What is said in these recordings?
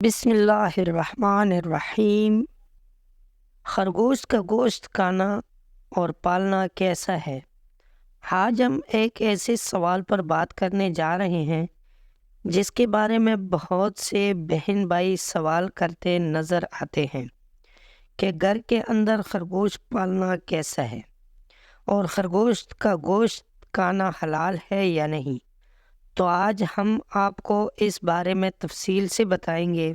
بسم اللہ الرحمن الرحیم۔ خرگوش کا گوشت کھانا اور پالنا کیسا ہے؟ آج ہم ایک ایسے سوال پر بات کرنے جا رہے ہیں جس کے بارے میں بہت سے بہن بھائی سوال کرتے نظر آتے ہیں کہ گھر کے اندر خرگوش پالنا کیسا ہے اور خرگوش کا گوشت کھانا حلال ہے یا نہیں۔ تو آج ہم آپ کو اس بارے میں تفصیل سے بتائیں گے۔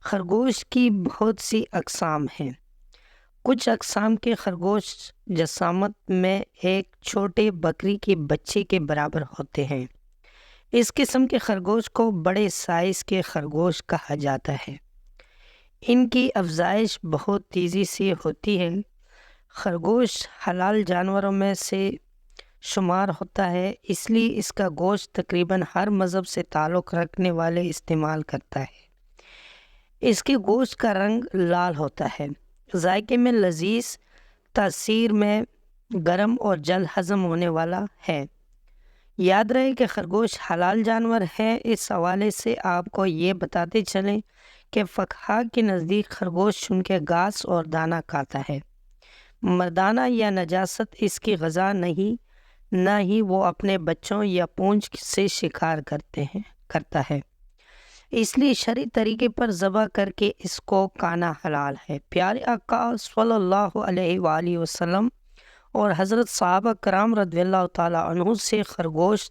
خرگوش کی بہت سی اقسام ہیں۔ کچھ اقسام کے خرگوش جسامت میں ایک چھوٹے بکری کے بچے کے برابر ہوتے ہیں۔ اس قسم کے خرگوش کو بڑے سائز کے خرگوش کہا جاتا ہے۔ ان کی افزائش بہت تیزی سے ہوتی ہے۔ خرگوش حلال جانوروں میں سے شمار ہوتا ہے، اس لیے اس کا گوشت تقریباً ہر مذہب سے تعلق رکھنے والے استعمال کرتا ہے۔ اس کے گوشت کا رنگ لال ہوتا ہے، ذائقے میں لذیذ، تاثیر میں گرم اور جلد ہضم ہونے والا ہے۔ یاد رہے کہ خرگوش حلال جانور ہے۔ اس حوالے سے آپ کو یہ بتاتے چلیں کہ فقہا کے نزدیک خرگوش چن کے گھاس اور دانہ کھاتا ہے۔ مردانہ یا نجاست اس کی غذا نہیں، نہ ہی وہ اپنے بچوں یا پونج سے شکار کرتا ہے، اس لیے شرعی طریقے پر ذبح کر کے اس کو کھانا حلال ہے۔ پیارے آقا صلی اللہ علیہ وآلہ وسلم اور حضرت صحابہ کرام رضی اللہ تعالیٰ عنہ سے خرگوش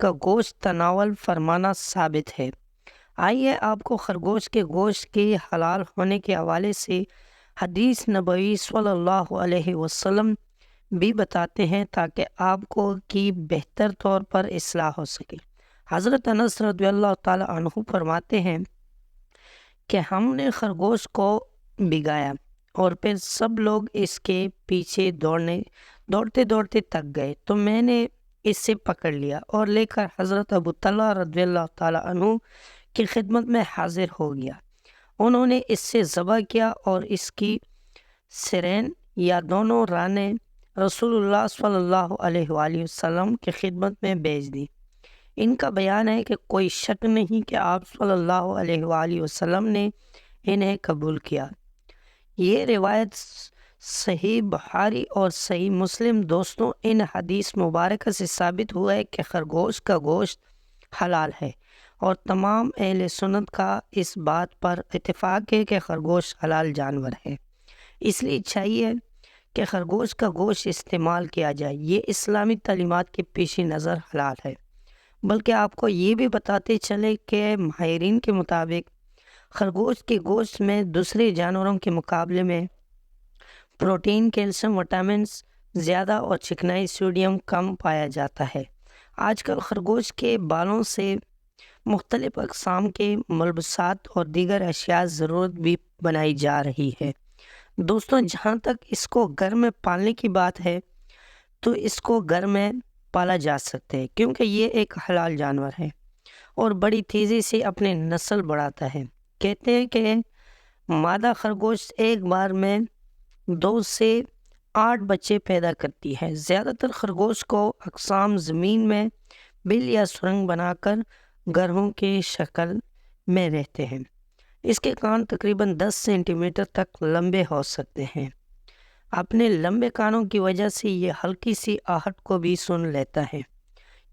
کا گوشت تناول فرمانا ثابت ہے۔ آئیے آپ کو خرگوش کے گوشت کے حلال ہونے کے حوالے سے حدیث نبوی صلی اللہ علیہ وسلم بھی بتاتے ہیں تاکہ آپ کو کی بہتر طور پر اصلاح ہو سکے۔ حضرت انس رضی اللہ تعالیٰ عنہ فرماتے ہیں کہ ہم نے خرگوش کو بھگایا اور پھر سب لوگ اس کے پیچھے دوڑتے تک گئے تو میں نے اس سے پکڑ لیا اور لے کر حضرت ابو طلحہ رضی اللہ تعالیٰ عنہ کی خدمت میں حاضر ہو گیا۔ انہوں نے اس سے ذبح کیا اور اس کی سرین یا دونوں رانیں رسول اللہ صلی اللہ علیہ وآلہ وسلم کی خدمت میں بھیج دی۔ ان کا بیان ہے کہ کوئی شک نہیں کہ آپ صلی اللہ علیہ وآلہ وسلم نے انہیں قبول کیا۔ یہ روایت صحیح بخاری اور صحیح مسلم۔ دوستوں، ان حدیث مبارکہ سے ثابت ہوا ہے کہ خرگوش کا گوشت حلال ہے اور تمام اہل سنت کا اس بات پر اتفاق ہے کہ خرگوش حلال جانور ہے، اس لیے چاہیے کہ خرگوش کا گوشت استعمال کیا جائے۔ یہ اسلامی تعلیمات کے پیش نظر حلال ہے۔ بلکہ آپ کو یہ بھی بتاتے چلے کہ ماہرین کے مطابق خرگوش کے گوشت میں دوسرے جانوروں کے مقابلے میں پروٹین، کیلشیم، وٹامنز زیادہ اور چکنائی، سوڈیم کم پایا جاتا ہے۔ آج کل خرگوش کے بالوں سے مختلف اقسام کے ملبوسات اور دیگر اشیاء ضرورت بھی بنائی جا رہی ہے۔ دوستوں، جہاں تک اس کو گھر میں پالنے کی بات ہے تو اس کو گھر میں پالا جا سکتا ہے کیونکہ یہ ایک حلال جانور ہے اور بڑی تیزی سے اپنے نسل بڑھاتا ہے۔ کہتے ہیں کہ مادہ خرگوش ایک بار میں 2 سے 8 بچے پیدا کرتی ہے۔ زیادہ تر خرگوش کو اقسام زمین میں بل یا سرنگ بنا کر گڑھوں کی شکل میں رہتے ہیں۔ اس کے کان تقریباً 10 سینٹی میٹر تک لمبے ہو سکتے ہیں۔ اپنے لمبے کانوں کی وجہ سے یہ ہلکی سی آہٹ کو بھی سن لیتا ہے۔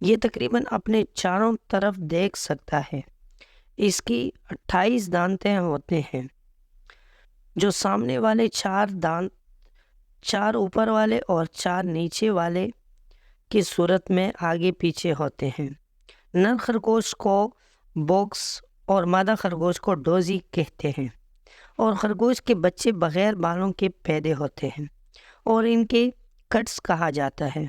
یہ تقریباً اپنے چاروں طرف دیکھ سکتا ہے۔ اس کی 28 دانتیں ہوتے ہیں، جو سامنے والے 4 دانت، 4 اوپر والے اور 4 نیچے والے کی صورت میں آگے پیچھے ہوتے ہیں۔ نر خرگوش کو بوکس اور مادہ خرگوش کو ڈوزی کہتے ہیں، اور خرگوش کے بچے بغیر بالوں کے پیدا ہوتے ہیں اور ان کے کٹس کہا جاتا ہے۔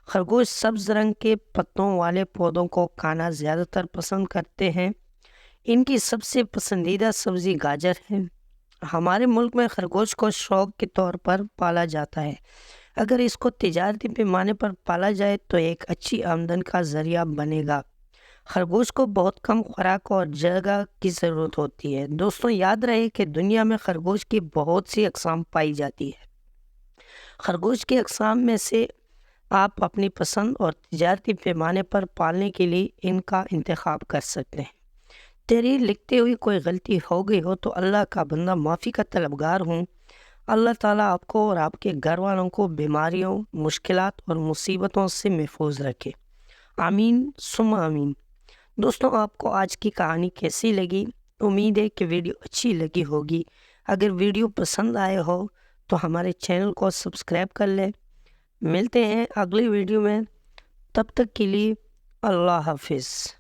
خرگوش سبز رنگ کے پتوں والے پودوں کو کھانا زیادہ تر پسند کرتے ہیں۔ ان کی سب سے پسندیدہ سبزی گاجر ہے۔ ہمارے ملک میں خرگوش کو شوق کے طور پر پالا جاتا ہے۔ اگر اس کو تجارتی پیمانے پر پالا جائے تو ایک اچھی آمدن کا ذریعہ بنے گا۔ خرگوش کو بہت کم خوراک اور جگہ کی ضرورت ہوتی ہے۔ دوستوں، یاد رہے کہ دنیا میں خرگوش کی بہت سی اقسام پائی جاتی ہے۔ خرگوش کی اقسام میں سے آپ اپنی پسند اور تجارتی پیمانے پر پالنے کے لیے ان کا انتخاب کر سکتے ہیں۔ تحریر لکھتے ہوئے کوئی غلطی ہو گئی ہو تو اللہ کا بندہ معافی کا طلبگار ہوں۔ اللہ تعالیٰ آپ کو اور آپ کے گھر والوں کو بیماریوں، مشکلات اور مصیبتوں سے محفوظ رکھے، آمین ثم آمین۔ دوستوں، آپ کو آج کی کہانی کیسی لگی؟ امید ہے کہ ویڈیو اچھی لگی ہوگی۔ اگر ویڈیو پسند آئے ہو تو ہمارے چینل کو سبسکرائب کر لیں۔ ملتے ہیں اگلی ویڈیو میں، تب تک کے لیے اللہ حافظ۔